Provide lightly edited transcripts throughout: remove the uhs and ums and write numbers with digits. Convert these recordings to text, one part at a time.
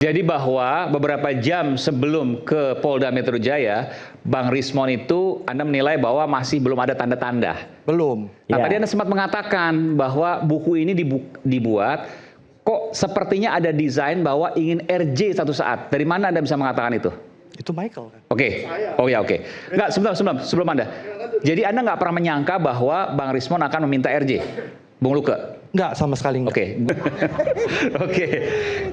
Jadi bahwa beberapa jam sebelum ke Polda Metro Jaya, Bang Rismon itu Anda menilai bahwa masih belum ada tanda-tanda? Belum. Nah, Ya. tadi Anda sempat mengatakan bahwa buku ini dibuat, kok sepertinya ada desain bahwa ingin RJ satu saat. Dari mana Anda bisa mengatakan itu? Itu Michael kan? Oke. Oh ya, oke. Enggak, sebelum Anda. Jadi Anda nggak pernah menyangka bahwa Bang Rismon akan meminta RJ? Bung Luke? Enggak, sama sekali enggak. Oke. Oke.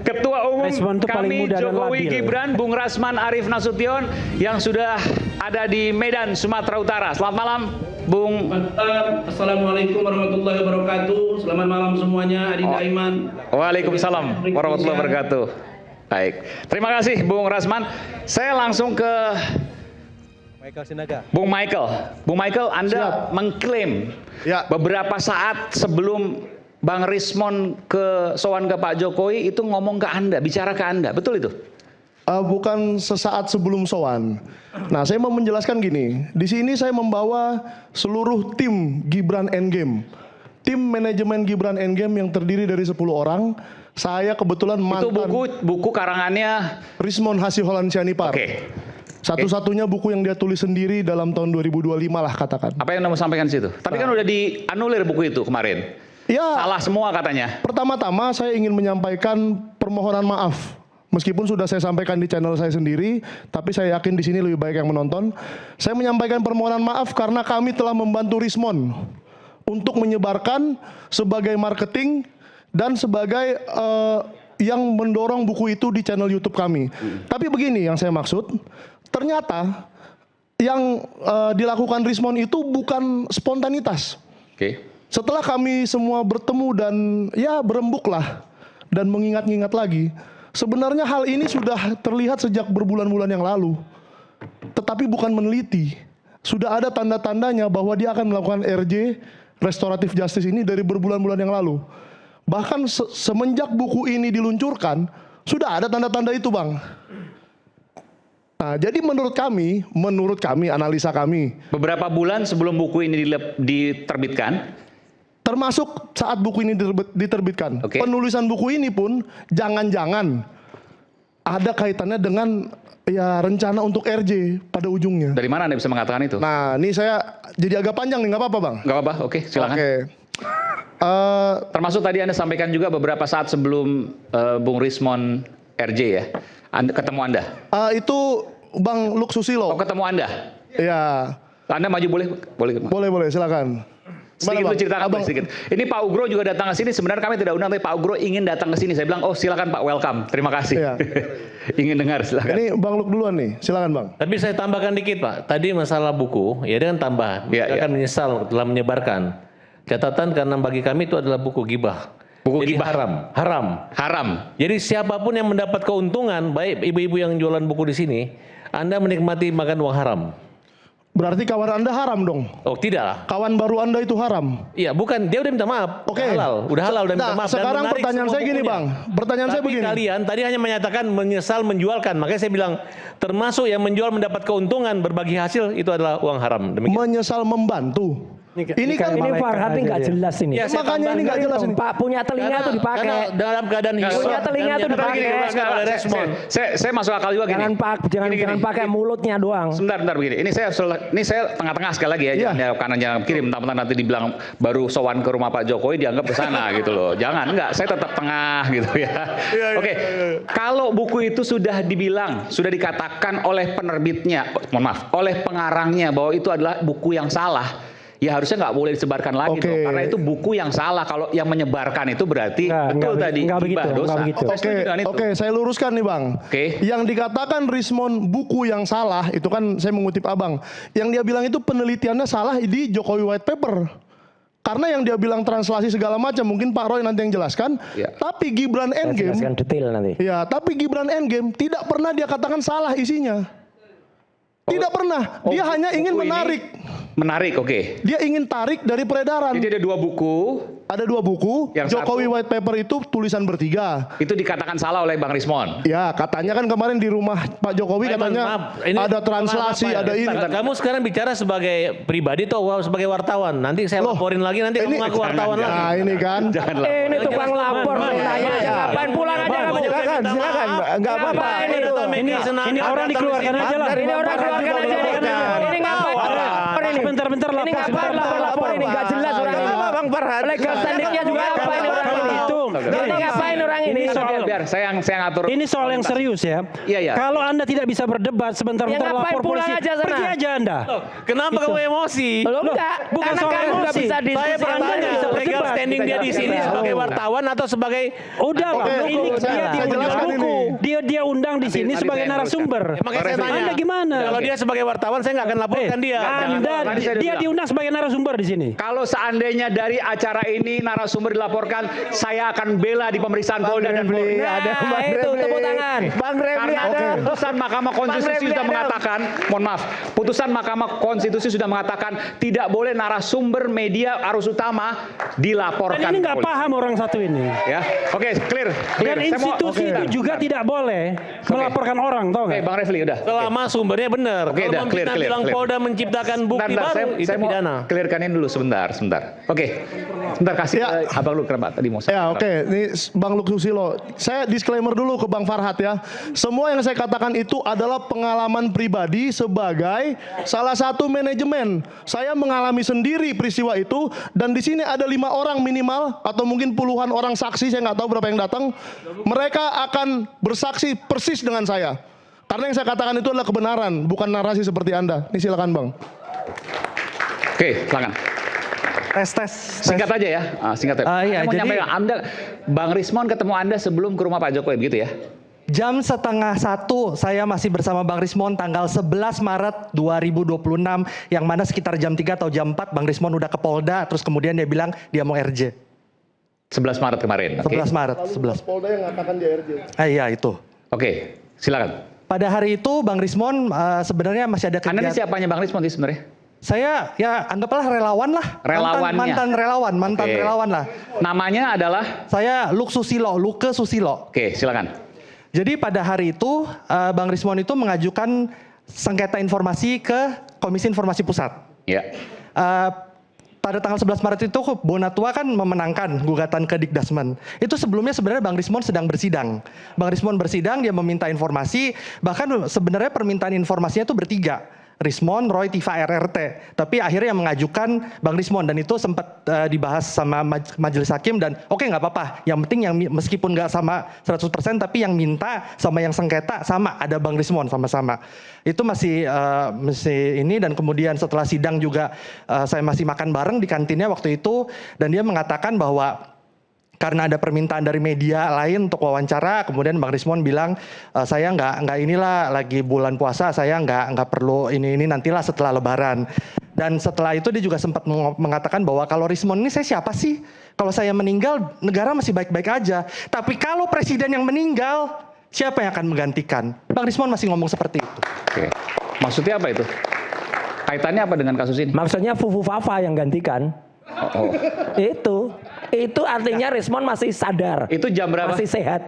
Ketua Umum Respon itu paling kami mudah dan Jokowi labil. Gibran, Bung Rasman Arif Nasution yang sudah ada di Medan, Sumatera Utara. Selamat malam, Bung. Mantap. Assalamualaikum warahmatullahi wabarakatuh. Selamat malam semuanya. Adinda Aiman. Waalaikumsalam warahmatullahi wabarakatuh. Baik. Terima kasih, Bung Rasman. Saya langsung ke Michael Sinaga. Bung Michael. Bung Michael, Anda mengklaim beberapa saat sebelum Bang Rismon sowan ke Pak Jokowi itu ngomong ke Anda, bicara ke Anda, betul itu? Bukan sesaat sebelum sowan. Nah, saya mau menjelaskan gini. Di sini saya membawa seluruh tim Gibran Endgame. Tim manajemen Gibran Endgame yang terdiri dari 10 orang. Saya kebetulan mantan. Itu buku karangannya Rismon Hasiholan Sianipar. Oke. Satu-satunya buku yang dia tulis sendiri dalam tahun 2025 lah katakan. Apa yang Anda mau sampaikan di situ? Tapi kan udah dianulir buku itu kemarin. Ya, Salah semua katanya. pertama-tama saya ingin menyampaikan permohonan maaf. Meskipun sudah saya sampaikan di channel saya sendiri, tapi saya yakin di sini lebih baik yang menonton. Saya menyampaikan permohonan maaf karena kami telah membantu Rismon untuk menyebarkan sebagai marketing dan sebagai yang mendorong buku itu di channel YouTube kami. Tapi begini yang saya maksud, ternyata yang dilakukan Rismon itu bukan spontanitas. Oke. Setelah kami semua bertemu dan ya berembuklah dan mengingat-ingat lagi, sebenarnya hal ini sudah terlihat sejak berbulan-bulan yang lalu. Tetapi bukan meneliti. Sudah ada tanda-tandanya bahwa dia akan melakukan RJ, restoratif justice ini dari berbulan-bulan yang lalu. Bahkan semenjak buku ini diluncurkan, sudah ada tanda-tanda itu, Bang. Nah, jadi menurut kami, analisa kami. Beberapa bulan sebelum buku ini diterbitkan, Termasuk saat buku ini diterbitkan. Oke. Penulisan buku ini pun jangan-jangan ada kaitannya dengan ya rencana untuk RJ pada ujungnya. dari mana Anda bisa mengatakan itu? Nah, ini saya jadi agak panjang nih, nggak apa-apa, Bang? Nggak apa-apa, oke, silakan. Oke. Termasuk tadi Anda sampaikan juga beberapa saat sebelum Bung Rismon RJ ya, ketemu Anda. Itu Bang Luk Susilo. Oh, ketemu Anda. Ya, Anda maju boleh? boleh, silakan. Sedikit Gimana, lu Bang? ceritakan sedikit. Ini Pak Ugro juga datang ke sini. Sebenarnya kami tidak undang, tapi Pak Ugro ingin datang ke sini. Saya bilang, oh silakan Pak, welcome. Terima kasih. Iya. Ingin dengar, silakan. Ini Bang Luk duluan nih, silakan, Bang. Tapi saya tambahkan dikit Pak, tadi masalah buku, ya dia kan tambah, Ya, dia akan menyesal telah menyebarkan. Catatan karena bagi kami itu adalah buku gibah. Buku Jadi gibah. haram. Haram. Jadi siapapun yang mendapat keuntungan, baik ibu-ibu yang jualan buku di sini, Anda menikmati makan uang haram. Berarti kawan Anda haram dong. Oh tidak lah. Kawan baru Anda itu haram. Iya bukan, dia udah minta maaf. Oke. Udah halal, udah minta Nah, maaf. Dan sekarang menarik pertanyaan semua saya gini, bukunya. Bang. Pertanyaan saya Tapi begini. kalian tadi hanya menyatakan menyesal menjualkan. Makanya saya bilang, termasuk yang menjual mendapat keuntungan berbagi hasil itu adalah uang haram. Demikian. Menyesal membantu. Ini kan ini Farhad nggak jelas ini. Ya, saya makanya ini nggak jelas ini. Pak punya telinga tuh dipakai. Karena dalam keadaan Punya telinga tuh dipakai. oleh Respon. Saya masuk akal juga gini. Jangan pakai mulutnya doang. Sebentar begini. Ini saya tengah-tengah sekali lagi ya. Jangan kanan jangan kiri. Mentang-mentang nanti dibilang baru sowan ke rumah Pak Jokowi dianggap ke sana gitu loh. Jangan, enggak. Saya tetap tengah gitu ya. Oke. Kalau buku itu sudah dibilang, sudah dikatakan oleh penerbitnya, oleh pengarangnya bahwa itu adalah buku yang salah. Ya harusnya nggak boleh disebarkan lagi dong, karena itu buku yang salah. Kalau yang menyebarkan itu berarti betul tadi begitu, dosa. begitu. Oke, saya luruskan nih, Bang. Oke. Yang dikatakan Rismon buku yang salah, itu kan saya mengutip Abang. Yang dia bilang itu penelitiannya salah di Jokowi White Paper. Karena yang dia bilang translasi segala macam, mungkin Pak Roy nanti yang jelaskan. Ya. Tapi Gibran Endgame, Jelaskan detail nanti. ya, tapi Gibran Endgame tidak pernah dia katakan salah isinya. Tidak pernah. Dia hanya ingin buku ini- menarik. Menarik, oke. Dia ingin tarik dari peredaran. Jadi ada 2 buku. Ada 2 buku. Yang Jokowi satu- White Paper itu tulisan bertiga. Itu dikatakan salah oleh Bang Rismon. Ya, katanya kan kemarin di rumah Pak Jokowi katanya Maaf, ini ada translasi, maaf, ada ini. Bentar, kamu sekarang bicara sebagai pribadi atau sebagai wartawan? Nanti saya Loh, laporin lagi, nanti kamu ini- ngaku wartawan lagi. Nah, ini kan. Janganlah. Ini tukang lapor, nanya aja. Ngapain pulang aja kamu? Silakan, silakan. Enggak apa-apa. Ini orang dikeluarkan aja lah. Ini orang keluarkan aja. Ini ngapain? Ini Sebentar ini ngapain lapor ini nggak jelas orang ini. Bang Farhan. Legal standingnya juga apa ini orang ini? Ini ngapain orang ini? Biar saya yang atur. Ini soal yang serius ya. Iya, iya. Kalau Anda tidak bisa berdebat sebentar-bentar Ya, ngapain lapor pulang polisi, aja sana? pergi aja Anda. Kenapa kamu emosi? Loh, enggak. bukan Karena soal kan nggak emosi. bisa Saya diskusi. Anda bertanya, nggak bisa legal berdebat. standing dia di sini sebagai wartawan atau sebagai Udah lah, Oke, ini saya dia jelaskan diundang ini. Dia undang di sini nanti sebagai saya narasumber. Makanya saya tanya. Anda gimana? Kalau dia sebagai wartawan saya nggak akan laporkan dia. Anda, Tadi saya dia bilang. diundang sebagai narasumber di sini. Kalau seandainya dari acara ini narasumber dilaporkan, saya akan bela di pemeriksaan Polda dan Polri. Nah, itu tepuk tangan. Karena putusan Mahkamah Konstitusi Refli sudah ada. mengatakan, mohon maaf, putusan Mahkamah Konstitusi sudah mengatakan tidak boleh narasumber media arus utama Dan dilaporkan. ini nggak ke polisi. paham orang satu ini. Ya, oke, clear. Dan institusi itu juga tidak boleh melaporkan orang, tau Oke, nggak? Bang Refli, udah. Selama sumbernya benar. Oke, Kalau udah, clear, memfitnah clear, bilang clear. Polda menciptakan bukti Bentar, baru, itu saya mau pidana. clearkanin dulu sebentar. Oke, sebentar kasih Ya. ke Abang lu kenapa tadi mau Ya oke, ini Bang Luk Susilo. Saya disclaimer dulu ke Bang Farhat ya. Semua yang saya katakan itu adalah pengalaman pribadi sebagai salah satu manajemen. Saya mengalami sendiri peristiwa itu dan di sini ada 5 orang minimal atau mungkin puluhan orang saksi, saya nggak tahu berapa yang datang. Mereka akan bersaksi persis dengan saya. Karena yang saya katakan itu adalah kebenaran, bukan narasi seperti Anda. Ini silakan Bang. Oke, silakan. Tes. Singkat aja ya, singkat aja. Iya, Saya mau jadi- nyampaikan, Anda, Bang Rismon ketemu Anda sebelum ke rumah Pak Jokowi, begitu ya? Jam 12:30 saya masih bersama Bang Rismon tanggal 11 Maret 2026 yang mana sekitar jam 3 atau jam 4 Bang Rismon udah ke Polda terus kemudian dia bilang dia mau RJ. 11 Maret kemarin. Oke, 11 Maret, 11. Polda yang mengatakan dia RJ. Iya itu. Oke, silakan. Pada hari itu Bang Rismon sebenarnya masih ada Anda ini kegiatan. siapanya Bang Rismon sih sebenarnya? Saya ya anggaplah relawan lah. Relawannya. Mantan relawan, mantan Oke. relawan lah. Namanya adalah? Saya Luke Susilo. Oke, silakan. Jadi pada hari itu Bang Rismon itu mengajukan sengketa informasi ke Komisi Informasi Pusat. Ya. Pada tanggal 11 Maret itu Bonatua kan memenangkan gugatan ke Dikdasmen. Itu sebelumnya sebenarnya Bang Rismon sedang bersidang. Bang Rismon bersidang, dia meminta informasi, bahkan sebenarnya permintaan informasinya itu bertiga. Rismon, Roy, Tifa, RRT. Tapi akhirnya yang mengajukan Bang Rismon dan itu sempat dibahas sama majelis hakim dan oke nggak apa-apa. Yang penting yang meskipun nggak sama 100% tapi yang minta sama yang sengketa sama ada Bang Rismon sama-sama. Itu masih ini dan kemudian setelah sidang juga saya masih makan bareng di kantinnya waktu itu dan dia mengatakan bahwa karena ada permintaan dari media lain untuk wawancara, kemudian Bang Rismon bilang saya nggak inilah lagi bulan puasa, saya nggak perlu ini nantilah setelah Lebaran. Dan setelah itu dia juga sempat mengatakan bahwa kalau Rismon ini saya siapa sih? Kalau saya meninggal negara masih baik-baik aja. Tapi kalau presiden yang meninggal siapa yang akan menggantikan? Bang Rismon masih ngomong seperti itu. Oke. Maksudnya apa itu? Kaitannya apa dengan kasus ini? Maksudnya Fufu Fafa yang gantikan. Oh. Itu artinya Rismon masih sadar. Itu jam berapa? Masih sehat.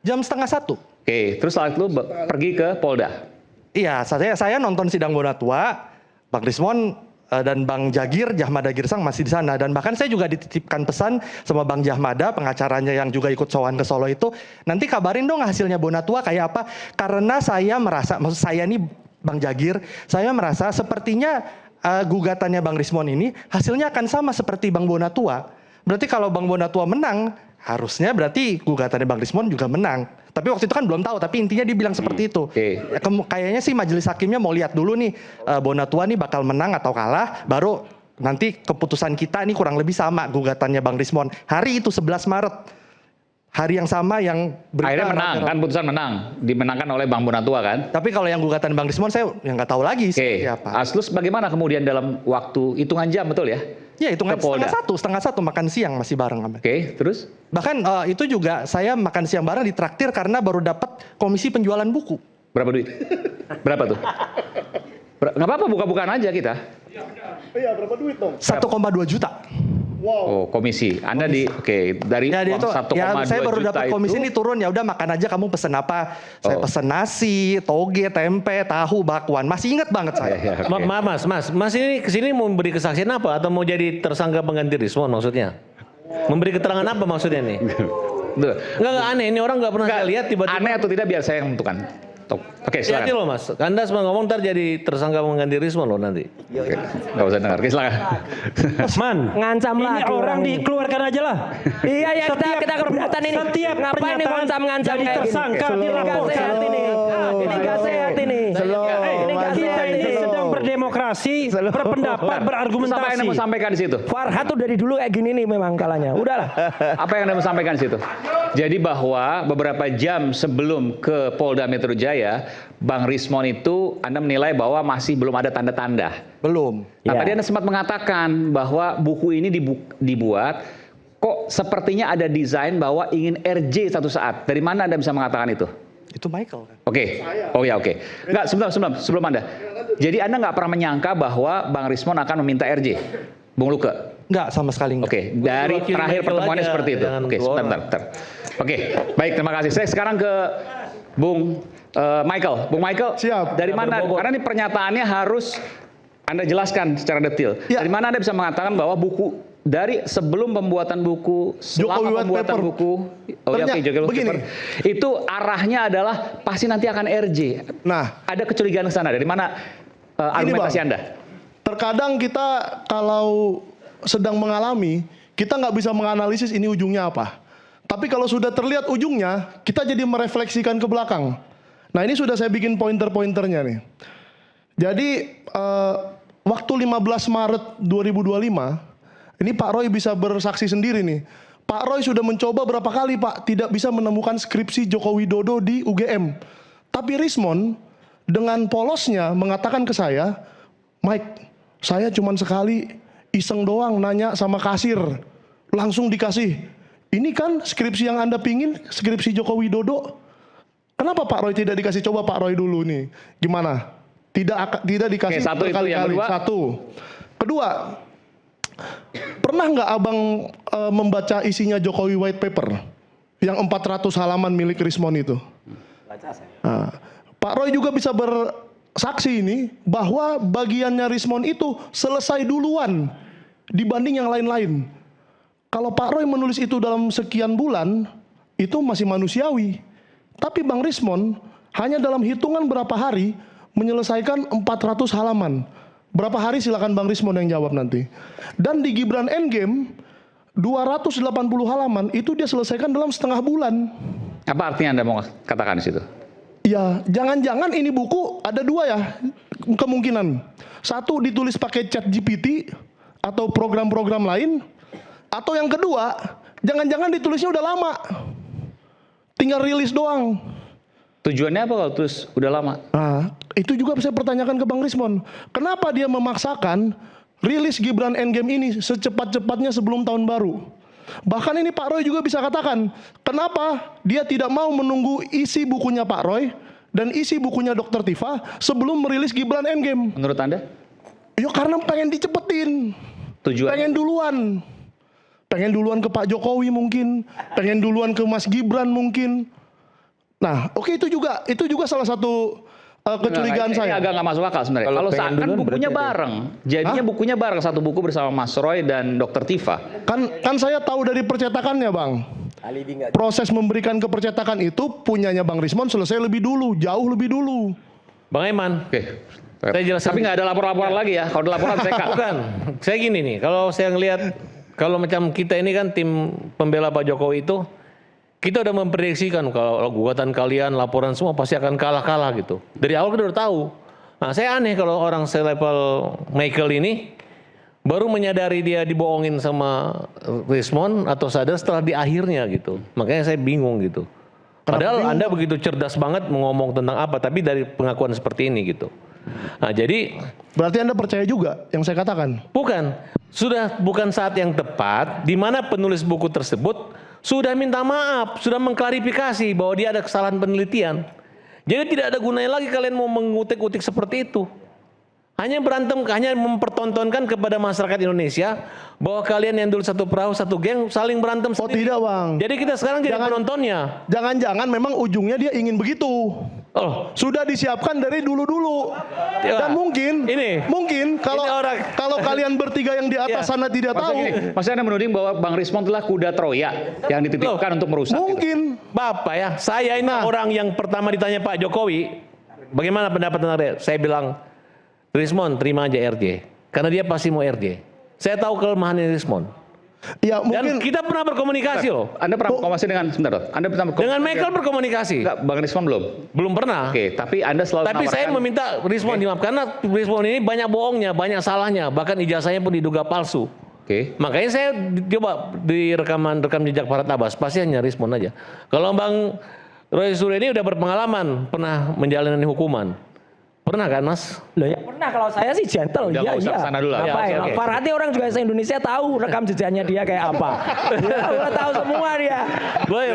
Jam 12:30. Oke, terus setelah itu pergi ke Polda. Iya, saya nonton sidang Bonatua, Bang Rismon dan Bang Jagir, Jahmada Girsang masih di sana. Dan bahkan saya juga dititipkan pesan sama Bang Jahmada, pengacaranya yang juga ikut sowan ke Solo itu, nanti kabarin dong hasilnya Bonatua kayak apa. Karena saya merasa, maksud saya nih Bang Jagir, saya merasa sepertinya gugatannya Bang Rismon ini hasilnya akan sama seperti Bang Bonatua. Berarti kalau Bang Bonatua menang, harusnya berarti gugatannya Bang Rismon juga menang. Tapi waktu itu kan belum tahu, tapi intinya dia bilang seperti itu. Oke. Ya, kayaknya sih majelis hakimnya mau lihat dulu nih Bonatua nih bakal menang atau kalah, baru nanti keputusan kita nih kurang lebih sama gugatannya Bang Rismon. Hari itu 11 Maret. Hari yang sama yang Akhirnya menang, kan putusan menang. Dimenangkan oleh Bang Bonatua kan? Tapi kalau yang gugatan Bang Rismon saya yang nggak tahu lagi Oke. seperti apa. Terus bagaimana kemudian dalam waktu hitungan jam, betul ya? Ya hitungan Ke Polda. setengah satu makan siang masih bareng sama. Oke, terus? Bahkan itu juga saya makan siang bareng ditraktir karena baru dapat komisi penjualan buku. Berapa duit? Berapa tuh? Nggak apa-apa, buka-bukaan aja kita. Iya, berapa duit dong? 1,2 juta. Oh, komisi. Anda dari Ya, uang itu 1,2 ya saya baru juta dapat komisi itu, ini turun, ya udah makan aja, kamu pesen apa? Saya pesen nasi, toge, tempe, tahu, bakwan. Masih ingat banget saya. Ya, oke. Mas ini kesini mau memberi kesaksian apa atau mau jadi tersangka pengganti Rismon maksudnya? Memberi keterangan apa maksudnya nih? Tuh. Enggak aneh, ini orang nggak pernah saya lihat tiba-tiba. Aneh atau tidak biar saya yang menentukan. Oke, Hati silakan. loh Mas, Anda semua ngomong ntar jadi tersangka mengganti Rismon loh nanti. Oke, nggak usah dengar. Oke, silakan. Man, Ngancam ini lagi orang orang ini. dikeluarkan aja lah. Iya ya, Setiap kita keberatan ini. Setiap Ngapain nih pernyataan ngancam jadi kayak gini? tersangka Ini nggak dilaporkan. sehat ini. Ini nggak sehat ini. Ini nggak Kita sehat ini ini. sedang berdemokrasi, berpendapat, Apa yang berargumentasi. Anda mau sampaikan di situ? Farhad tuh dari dulu kayak gini nih memang kalanya. Udahlah. Apa yang Anda mau sampaikan di situ? Jadi bahwa beberapa jam sebelum ke Polda Metro Jaya, Bang Rismon itu Anda menilai bahwa masih belum ada tanda-tanda. Belum. Nah, Ya. tadi Anda sempat mengatakan bahwa buku ini dibuat kok sepertinya ada desain bahwa ingin RJ satu saat. Dari mana Anda bisa mengatakan itu? Itu Michael kan. Oke. Oh ya, oke. Enggak, sebelum Anda. Jadi Anda nggak pernah menyangka bahwa Bang Rismon akan meminta RJ? Bung Luke? Enggak, sama sekali enggak. Oke, dari Wakil terakhir Michael pertemuannya aja, seperti itu. jangan Oke, dua sebentar. Oke, baik, terima kasih. Saya sekarang ke Bung Michael. Bung Michael, Siap. dari mana? Karena ini pernyataannya harus Anda jelaskan secara detail. Ya. Dari mana Anda bisa mengatakan bahwa buku dari sebelum pembuatan buku, selama Jokowi White pembuatan Paper. buku, Jokowi White Begini. Paper, itu arahnya adalah pasti nanti akan RJ. Nah, Ada kecurigaan ke sana. Dari mana argumentasi Bang. Anda? terkadang kita kalau sedang mengalami, kita nggak bisa menganalisis ini ujungnya apa. Tapi kalau sudah terlihat ujungnya, kita jadi merefleksikan ke belakang. Nah, ini sudah saya bikin pointer-pointernya nih. Jadi waktu 15 Maret 2025, ini Pak Roy bisa bersaksi sendiri nih. Pak Roy sudah mencoba berapa kali Pak tidak bisa menemukan skripsi Joko Widodo di UGM. Tapi Rismon dengan polosnya mengatakan ke saya, Mike, saya cuma sekali iseng doang nanya sama kasir, langsung dikasih. Ini kan skripsi yang Anda pingin, skripsi Joko Widodo. Kenapa Pak Roy tidak dikasih? Coba Pak Roy dulu nih, gimana? Tidak dikasih Oke, satu itu. Yang berkali-kali. kedua? Satu. Kedua, pernah nggak abang membaca isinya Jokowi White Paper yang 400 halaman milik Rismon itu? Nah, Pak Roy juga bisa bersaksi ini bahwa bagiannya Rismon itu selesai duluan dibanding yang lain-lain. Kalau Pak Roy menulis itu dalam sekian bulan, itu masih manusiawi. Tapi Bang Rismon hanya dalam hitungan berapa hari menyelesaikan 400 halaman. Berapa hari silakan Bang Rismon yang jawab nanti. Dan di Gibran Endgame 280 halaman itu dia selesaikan dalam setengah bulan. Apa artinya Anda mau katakan di situ? Ya, jangan-jangan ini buku ada dua ya kemungkinan. Satu ditulis pakai chat GPT atau program-program lain. Atau yang kedua, jangan-jangan ditulisnya udah lama. Tinggal rilis doang. Tujuannya apa kalau terus udah lama? Nah, itu juga saya pertanyakan ke Bang Rismon. Kenapa dia memaksakan rilis Gibran Endgame ini secepat-cepatnya sebelum tahun baru? Bahkan ini Pak Roy juga bisa katakan, kenapa dia tidak mau menunggu isi bukunya Pak Roy dan isi bukunya Dr. Tifa sebelum merilis Gibran Endgame? Menurut Anda? Ya karena pengen dicepetin. Tujuan? Pengen duluan. Pengen duluan ke Pak Jokowi mungkin, pengen duluan ke Mas Gibran mungkin. Nah, oke, itu juga salah satu kecurigaan Ini saya. agak nggak masuk akal sebenarnya. Kalau Kalau pengen seakan duluan bukunya berarti bareng, jadinya bukunya bareng, satu buku bersama Mas Roy dan Dr. Tifa. Kan saya tahu dari percetakannya, Bang. Proses memberikan ke percetakan itu punyanya Bang Rismon selesai lebih dulu, jauh lebih dulu. Bang Eman, Oke. Saya jelaskan. Tapi nggak ada laporan-laporan lagi ya. Kalau ada laporan saya cut. bukan. Saya gini nih, kalau saya ngelihat, kalau macam kita ini kan tim pembela Pak Jokowi itu, kita udah memprediksikan kalau gugatan kalian, laporan semua pasti akan kalah-kalah gitu. Dari awal kita udah tahu. Nah, saya aneh kalau orang selevel Michael ini baru menyadari dia dibohongin sama Rismon atau sadar setelah di akhirnya gitu. Makanya saya bingung gitu. Padahal Anda begitu cerdas banget ngomong tentang apa, tapi dari pengakuan seperti ini gitu. Nah, jadi Berarti Anda percaya juga yang saya katakan? bukan saat yang tepat di mana penulis buku tersebut sudah minta maaf, sudah mengklarifikasi bahwa dia ada kesalahan penelitian. Jadi tidak ada gunanya lagi kalian mau mengutik-utik seperti itu. Hanya berantem, hanya mempertontonkan kepada masyarakat Indonesia bahwa kalian yang dulu satu perahu, satu geng saling berantem Oh sendiri. tidak bang. Jadi kita sekarang jadi penontonnya. Jangan-jangan memang ujungnya dia ingin begitu. Oh, Sudah disiapkan dari dulu-dulu. Ya. Dan mungkin kalau Ini orang- kalau kalian bertiga yang di atas Ya. sana tidak tahu, Maksudnya Anda menuding bahwa Bang Rismon telah kuda Troya yang dititipkan untuk merusak. mungkin. Bapak ya, saya ini orang yang pertama ditanya Pak Jokowi, bagaimana pendapat tentang dia? Saya bilang, Rismon terima aja RJ, karena dia pasti mau RJ. Saya tahu kelemahannya Rismon. Ya Dan mungkin. kita pernah berkomunikasi loh. Anda pernah berkomunikasi dengan sebentar, loh. Anda pernah berkomunikasi Dengan Michael berkomunikasi. Enggak, Bang Rismon belum. Belum pernah. Oke, tapi Anda selalu Tapi saya menawarkan- meminta Rismon dimaaf karena Rismon ini banyak bohongnya, banyak salahnya, bahkan ijazahnya pun diduga palsu. Oke. Makanya saya coba di rekam jejak Farhad Abbas, pasti hanya Rismon aja. Kalau Bang Roy Suryo ini udah berpengalaman, pernah menjalani hukuman. Pernah kan Mas? Loh ya pernah, kalau saya sih gentle. Udah, Iya, nggak usah iya. kesana dulu lah. Ngapain? Ya, oke. Farhadi orang juga se-Indonesia tahu rekam jejaknya dia kayak apa. Ya, udah tahu semua dia. Roy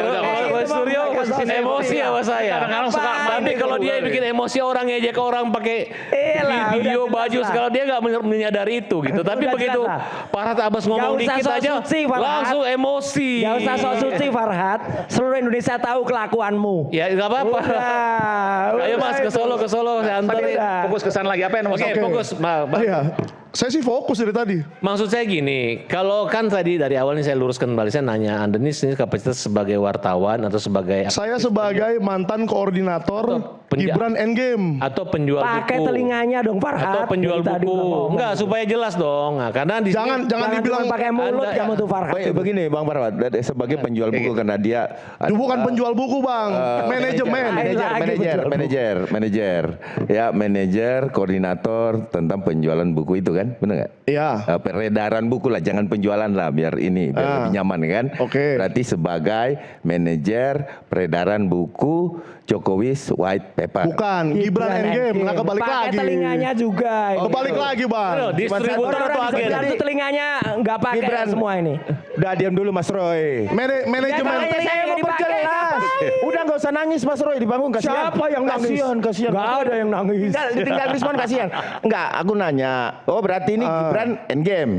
Suryo emosi sama saya. Kadang-kadang suka Tapi kalau dia bikin emosi orang ngejek orang pakai Lah, video udah baju, jelas lah. kalau dia nggak menyadari itu gitu. Tapi Udah begitu jelas lah. Farhad Abbas ngomong Nggak usah dikit sok aja suci, Farhad. langsung emosi. Gak usah sok suci Farhad, seluruh Indonesia tahu kelakuanmu. Ya nggak apa-apa. Udah, Ayo Mas ke Solo saya anterin. Fokus ke sana lagi, apa yang nomor Oke, satu? fokus. Iya. Saya sih fokus dari tadi. Maksud saya gini, kalau kan tadi dari awal ini saya luruskan kembali, saya nanya Anda ini kapasitas sebagai wartawan atau sebagai Saya sebagai mantan koordinator Gibran Endgame. atau penjual pakai buku telinganya dong Farhad. atau penjual Dari tadi buku. udah ngomong. Enggak, supaya jelas dong. Nah, karena di sini- Jangan Jangan dibilang cuma pakai mulut Anda- kamu tuh Farhad. Begini Bang Farhad, sebagai penjual buku karena dia bukan penjual buku bang, manajemen. manajer, koordinator tentang penjualan buku itu kan, benar nggak? Iya. Peredaran buku lah, jangan penjualan lah, biar lebih nyaman kan. Oke. Berarti sebagai manajer peredaran buku Jokowi's White Paper. Bukan, Gibran Endgame, nggak kebalik Pakai lagi. telinganya juga. Kebalik lagi bang. distributor atau Orang agen? di telinganya nggak pakai Gibran. semua ini. Udah diam dulu Mas Roy. Manajemen. Ya, Saya mau dipakai, perjelas. Udah nggak usah nangis Mas Roy, dibangun kasihan. Siapa yang nangis? Kasihan. Nggak ada yang nangis. Tinggal Rismon kasihan. Enggak, aku nanya. Oh berarti ini Gibran Endgame.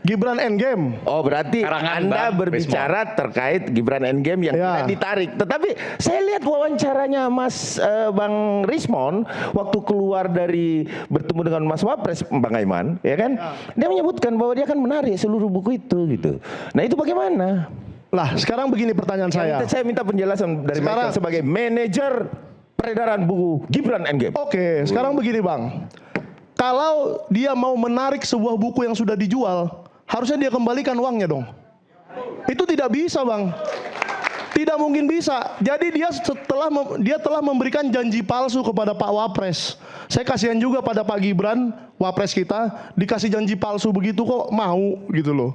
Gibran Endgame. Oh berarti Karangan Anda Bang berbicara terkait Gibran Endgame yang Ya. tidak ditarik. Tetapi saya lihat wawancaranya Mas Bang Rismon waktu keluar dari bertemu dengan Mas Wapres Bang Aiman, ya kan? Dia menyebutkan bahwa dia akan menarik seluruh buku itu gitu. Nah itu bagaimana? Lah sekarang begini pertanyaan saya. Saya minta penjelasan dari Sekarang- Michael sebagai manajer peredaran buku Gibran Endgame. Oke, sekarang begini bang. Kalau dia mau menarik sebuah buku yang sudah dijual, harusnya dia kembalikan uangnya dong. Itu tidak bisa bang. Tidak mungkin bisa. Jadi dia telah memberikan janji palsu kepada Pak Wapres. Saya kasihan juga pada Pak Gibran, Wapres kita, dikasih janji palsu begitu kok mau gitu loh.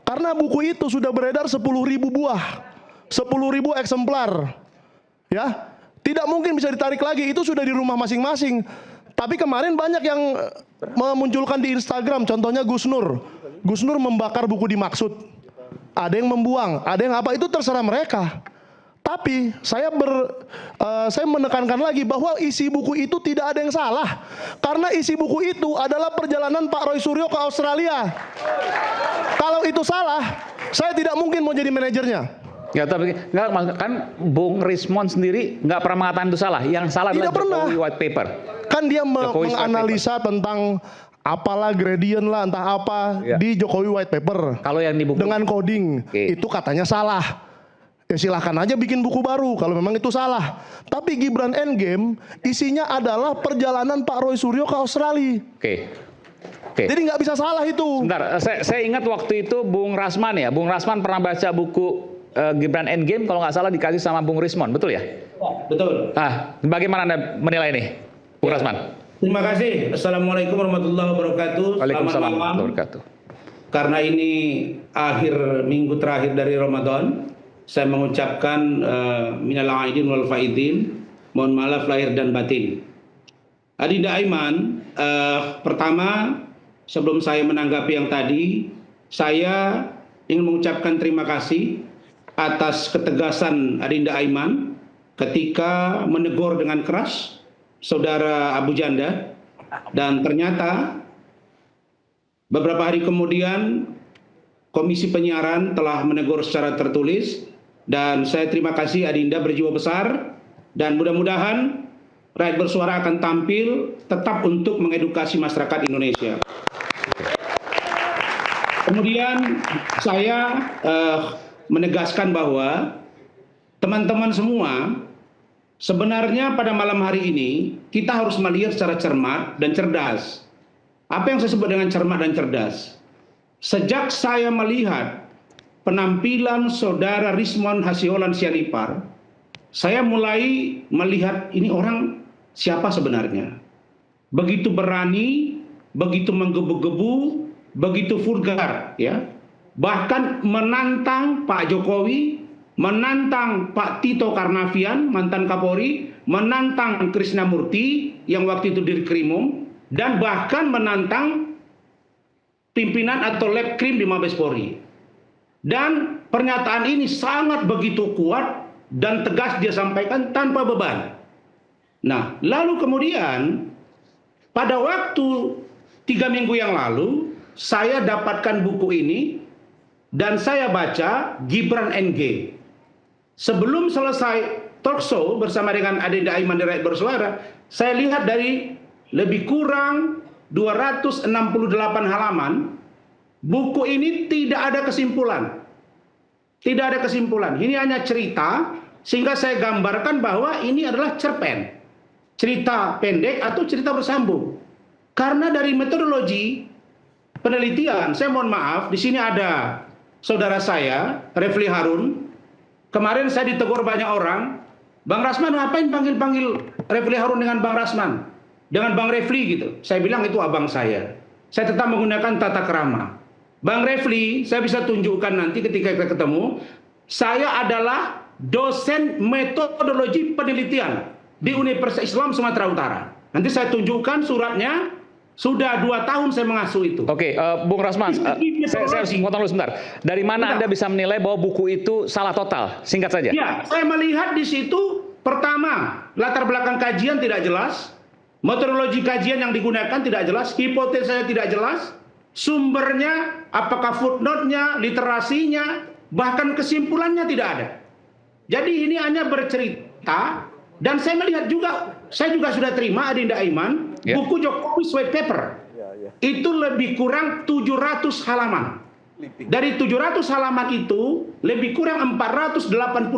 Karena buku itu sudah beredar 10.000 buah, 10.000 eksemplar. Ya, tidak mungkin bisa ditarik lagi. Itu sudah di rumah masing-masing. Tapi kemarin banyak yang memunculkan di Instagram, contohnya Gus Nur. Gus Nur membakar buku dimaksud. Ada yang membuang, ada yang apa, itu terserah mereka. Tapi saya menekankan lagi bahwa isi buku itu tidak ada yang salah. Karena isi buku itu adalah perjalanan Pak Roy Suryo ke Australia. Kalau itu salah, saya tidak mungkin mau jadi manajernya. Ya, tapi nggak, kan Bung Rismon sendiri nggak pernah mengatakan itu salah. Yang salah Tidak adalah pernah. Jokowi White Paper. Kan dia Jokowi's White menganalisa tentang apalah gradient lah entah apa Ya. di Jokowi White Paper. Kalau yang di buku Dengan coding Oke. itu katanya salah. Ya silahkan aja bikin buku baru kalau memang itu salah. Tapi Gibran Endgame isinya adalah perjalanan Pak Roy Suryo ke Australia. Oke. Oke. Jadi nggak bisa salah itu. Sebentar, saya ingat waktu itu Bung Rasman ya. Bung Rasman pernah baca buku Gibran Endgame kalau nggak salah dikasih sama Bung Rismon, betul ya? Betul. Ah, bagaimana Anda menilai ini, Bung Rasman? Terima kasih. Assalamualaikum warahmatullahi wabarakatuh. Waalaikumsalam Selamat malam. warahmatullahi wabarakatuh. Karena ini akhir minggu terakhir dari Ramadan, saya mengucapkan minal aidin wal faidin, mohon maaf lahir dan batin. Adinda Aiman, pertama sebelum saya menanggapi yang tadi, saya ingin mengucapkan terima kasih atas ketegasan Adinda Aiman ketika menegur dengan keras Saudara Abu Janda Dan ternyata beberapa hari kemudian Komisi Penyiaran telah menegur secara tertulis, dan saya terima kasih Adinda berjiwa besar, dan mudah-mudahan Rakyat Bersuara akan tampil tetap untuk mengedukasi masyarakat Indonesia. Kemudian saya menegaskan bahwa teman-teman semua, sebenarnya pada malam hari ini kita harus melihat secara cermat dan cerdas. Apa yang saya sebut dengan cermat dan cerdas? Sejak saya melihat penampilan saudara Rizmon Hasiholaun Sianipar, saya mulai melihat ini orang siapa sebenarnya. Begitu berani, begitu menggebu-gebu, begitu vulgar, ya. Bahkan menantang Pak Jokowi, menantang Pak Tito Karnavian, mantan Kapolri, menantang Krishnamurti yang waktu itu Dirkrimum, dan bahkan menantang pimpinan atau lab krim di Mabes Polri. Dan pernyataan ini sangat begitu kuat dan tegas dia sampaikan tanpa beban. Nah, lalu kemudian pada waktu 3 minggu yang lalu saya dapatkan buku ini dan saya baca Gibran NG. Sebelum selesai talk show bersama dengan Adinda Aiman di Rakyat Bersuara, saya lihat dari lebih kurang 268 halaman, buku ini tidak ada kesimpulan. Tidak ada kesimpulan. Ini hanya cerita, sehingga saya gambarkan bahwa ini adalah cerpen. Cerita pendek atau cerita bersambung. Karena dari metodologi penelitian, saya mohon maaf, di sini ada saudara saya, Refli Harun. Kemarin saya ditegur banyak orang, Bang Rasman ngapain panggil-panggil Refli Harun dengan Bang Rasman? Dengan Bang Refli gitu. Saya bilang itu abang saya. Saya tetap menggunakan tata krama. Bang Refli, saya bisa tunjukkan nanti ketika kita ketemu, saya adalah dosen metodologi penelitian di Universitas Islam Sumatera Utara. Nanti saya tunjukkan suratnya, sudah 2 tahun saya mengasuh itu. Oke, Bung Rasman, saya harus potong dulu sebentar. Dari mana Anda bisa menilai bahwa buku itu salah total? Singkat saja. Ya, saya melihat di situ, pertama, latar belakang kajian tidak jelas, metodologi kajian yang digunakan tidak jelas, hipotesanya tidak jelas, sumbernya, apakah footnote-nya, literasinya, bahkan kesimpulannya tidak ada. Jadi ini hanya bercerita, dan saya melihat juga, saya juga sudah terima Adinda Aiman, buku Jokowi White Paper. Itu lebih kurang 700 halaman. Dari 700 halaman itu, lebih kurang 480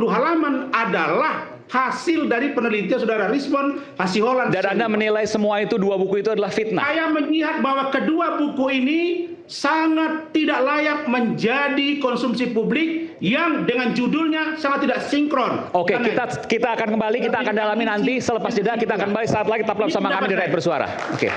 halaman adalah hasil dari penelitian saudara Rizmon Hasiholaun. Dan Anda menilai semua itu, 2 buku itu adalah fitnah? Saya melihat bahwa kedua buku ini sangat tidak layak menjadi konsumsi publik yang dengan judulnya sangat tidak sinkron. Oke, kita akan kembali, kita akan dalami nanti. Selepas jeda kita akan kembali saat lagi, tetaplah bersama kami di Rakyat Bersuara. Oke.